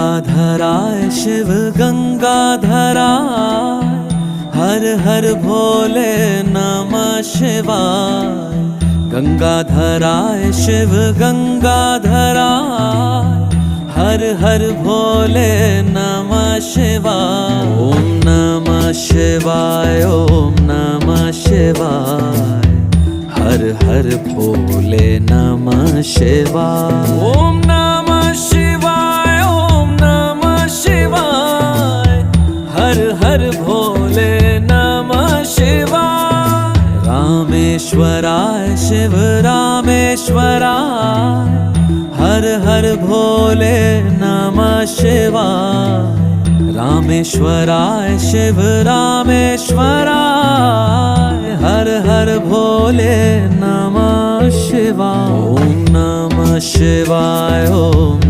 गंगाधराय शिव गंगाधराय, हर हर भोले नमः शिवाय। गंगाधराय शिव गंगाधराय, हर हर भोले नमः शिवाय। ओम नमः शिवाय, ओम नमः शिवाय, हर हर भोले नमः शिवाय। ओम नमः शिवाय, ओम नमः शिवाय, हर हर भोले नमः शिवाय। रामेश्वराय शिव रामेश्वराय, हर हर भोले नमः शिवाय। रामेश्वराय शिव रामेश्वराय, हर हर भोले नमः शिवाय। ओम नमः शिवाय, ओम